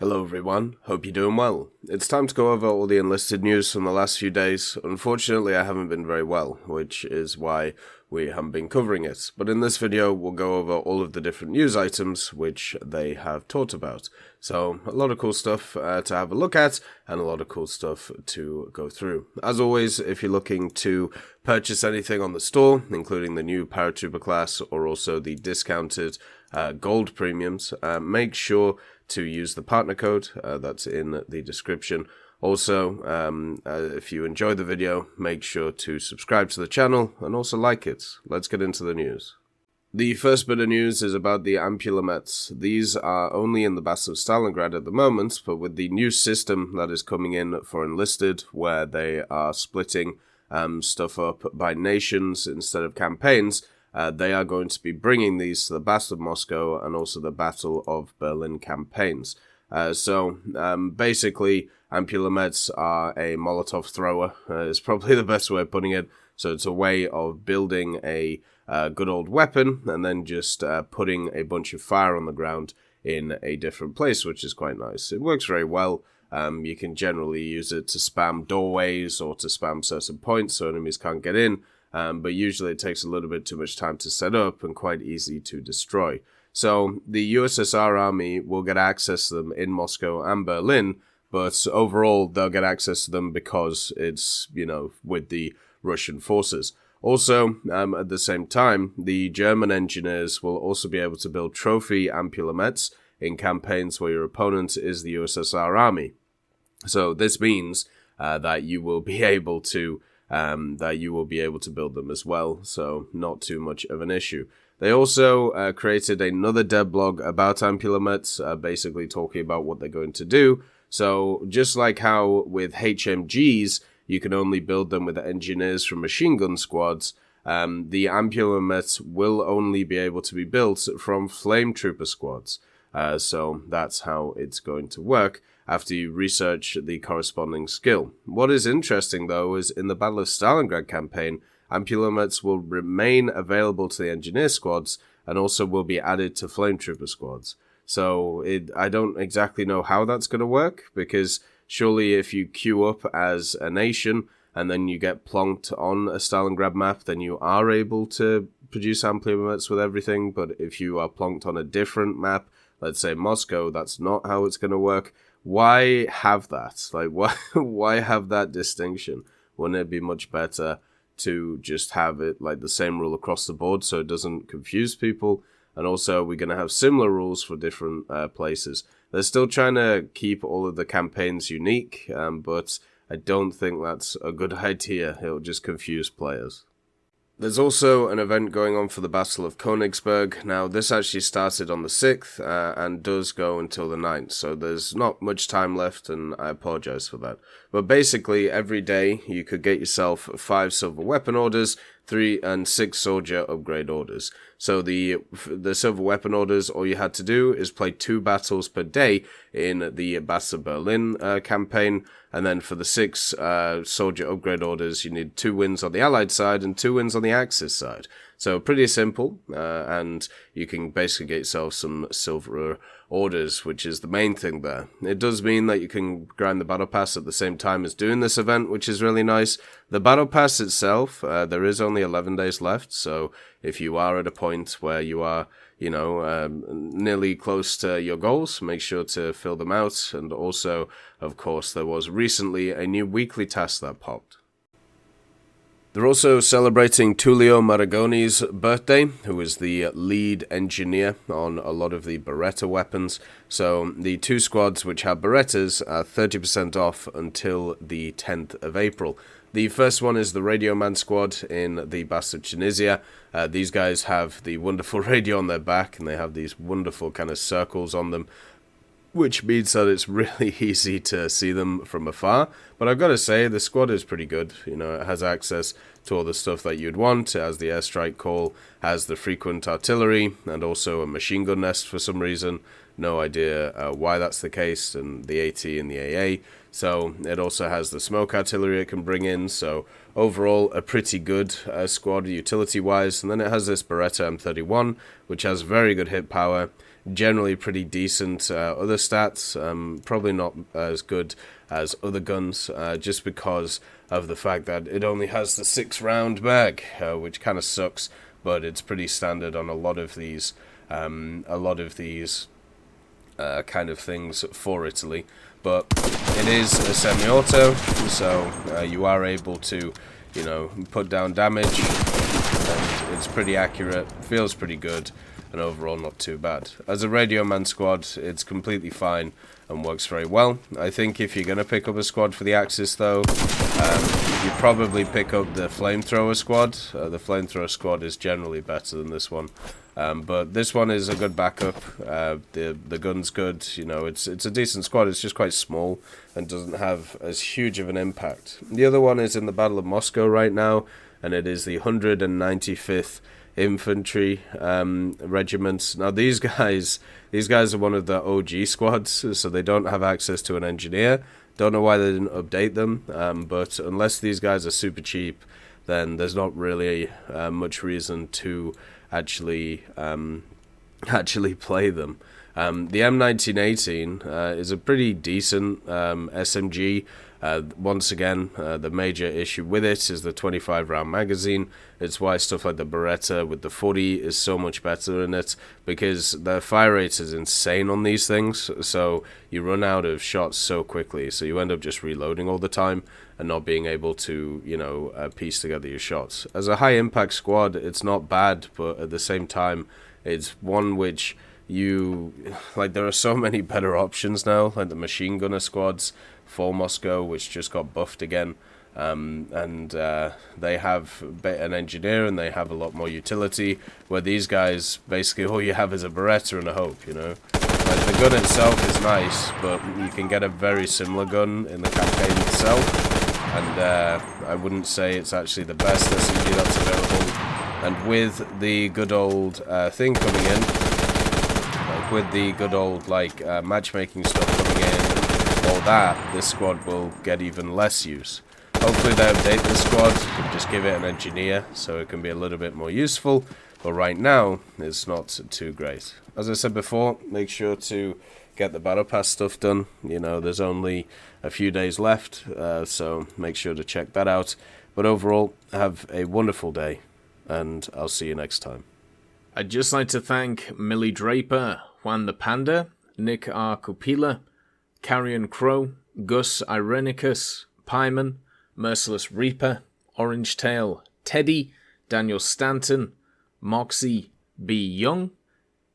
Hello everyone, hope you're doing well. It's time to go over all the enlisted news from the last few days. Unfortunately, I haven't been very well, which is why we haven't been covering it. But in this video, we'll go over all of the different news items which they have talked about. So, a lot of cool stuff to have a look at, and a lot of cool stuff to go through. As always, if you're looking to purchase anything on the store, including the new Paratrooper class, or also the discounted gold premiums, make sure to use the partner code that's in the description. Also, if you enjoy the video, make sure to subscribe to the channel and also like it. Let's get into the news. The first bit of news is about the Ampulomets. These are only in the Battle of Stalingrad at the moment, but with the new system that is coming in for enlisted, where they are splitting stuff up by nations instead of campaigns, they are going to be bringing these to the Battle of Moscow and also the Battle of Berlin campaigns. Basically, Ampulomets are a Molotov thrower, is probably the best way of putting it. So it's a way of building a good old weapon and then just putting a bunch of fire on the ground in a different place, which is quite nice. It works very well. You can generally use it to spam doorways or to spam certain points so enemies can't get in. But usually it takes a little bit too much time to set up and quite easy to destroy. So the USSR army will get access to them in Moscow and Berlin, but overall they'll get access to them because it's, with the Russian forces. Also, at the same time, the German engineers will also be able to build trophy Ampulomets in campaigns where your opponent is the USSR army. So this means that you will be able to build them as well, so not too much of an issue. They also created another dev blog about Ampulomets, basically talking about what they're going to do. So just like how with HMGs, you can only build them with engineers from machine gun squads, the Ampulomets will only be able to be built from flame trooper squads. So that's how it's going to work after you research the corresponding skill. What is interesting, though, is in the Battle of Stalingrad campaign, Ampulomets will remain available to the engineer squads and also will be added to flame trooper squads. So I don't exactly know how that's going to work, because surely if you queue up as a nation and then you get plonked on a Stalingrad map, then you are able to produce Ampulomets with everything. But if you are plonked on a different map, let's say Moscow, that's not how it's going to work. Why have that? Why have that distinction? Wouldn't it be much better to just have it like the same rule across the board so it doesn't confuse people? And also, we're going to have similar rules for different places. They're still trying to keep all of the campaigns unique, but I don't think that's a good idea. It'll just confuse players. There's also an event going on for the Battle of Königsberg. Now, this actually started on the 6th and does go until the 9th, so there's not much time left, and I apologize for that. But basically, every day you could get yourself 5 silver weapon orders, 3 and 6 soldier upgrade orders. So the silver weapon orders, all you had to do is play 2 battles per day in the Battle of Berlin campaign, and then for the 6 soldier upgrade orders, you need 2 wins on the Allied side and 2 wins on the Axis side. So pretty simple, and you can basically get yourself some silver orders, which is the main thing there. It does mean that you can grind the Battle Pass at the same time as doing this event, which is really nice. The Battle Pass itself, there is only 11 days left, so if you are at a point where you are, nearly close to your goals, make sure to fill them out. And also, of course, there was recently a new weekly task that popped. They're also celebrating Tullio Maragoni's birthday, who is the lead engineer on a lot of the Beretta weapons. So the 2 squads which have Berettas are 30% off until the 10th of April. The first one is the Radio Man squad in the Battle of Tunisia. These guys have the wonderful radio on their back, and they have these wonderful kind of circles on them, which means that it's really easy to see them from afar. But I've got to say, the squad is pretty good. It has access to all the stuff that you'd want. It has the airstrike call, has the frequent artillery, and also a machine gun nest for some reason. No idea why that's the case, and the AT and the AA. So it also has the smoke artillery it can bring in. So overall, a pretty good squad utility-wise. And then it has this Beretta M31, which has very good hit power. generally pretty decent other stats. Probably not as good as other guns, just because of the fact that it only has the 6-round mag, which kind of sucks. But it's pretty standard on a lot of these kind of things for Italy. But it is a semi-auto, so you are able to, put down damage, and it's pretty accurate, feels pretty good, and overall not too bad. As a Radio Man squad, it's completely fine and works very well. I think if you're going to pick up a squad for the Axis, though, you probably pick up the Flamethrower squad. The Flamethrower squad is generally better than this one. But this one is a good backup. The gun's good. It's a decent squad. It's just quite small and doesn't have as huge of an impact. The other one is in the Battle of Moscow right now, and it is the 195th Infantry Regiment. Now these guys are one of the OG squads, so they don't have access to an engineer. Don't know why they didn't update them, but unless these guys are super cheap, then there's not really much reason to actually play them. The M1918 is a pretty decent SMG. Once again, the major issue with it is the 25-round magazine. It's why stuff like the Beretta with the 40 is so much better in it, because the fire rate is insane on these things, so you run out of shots so quickly, so you end up just reloading all the time and not being able to, piece together your shots. As a high-impact squad, it's not bad, but at the same time, it's one which there are so many better options now, like the machine gunner squads for Moscow, which just got buffed again, and they have an engineer and they have a lot more utility, where these guys, basically all you have is a Beretta and a hope, Like, the gun itself is nice, but you can get a very similar gun in the campaign itself, and I wouldn't say it's actually the best SMG that's available. And with the good old thing coming in, with the good old matchmaking stuff coming in and all that, this squad will get even less use. Hopefully they update the squad and just give it an engineer so it can be a little bit more useful, but right now it's not too great. As I said before, make sure to get the Battle Pass stuff done. There's only a few days left, so make sure to check that out. But overall, have a wonderful day, and I'll see you next time. I'd just like to thank Millie Draper, Juan the Panda, Nick R. Kupila, Carrion Crow, Gus Irenicus, Pyman, Merciless Reaper, Orange Tail, Teddy, Daniel Stanton, Moxie B. Young,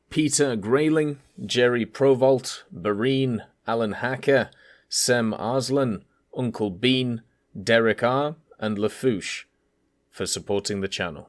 Peter Grayling, Jerry Provolt, Bareen, Alan Hacker, Sem Arslan, Uncle Bean, Derek R., and Lafouche for supporting the channel.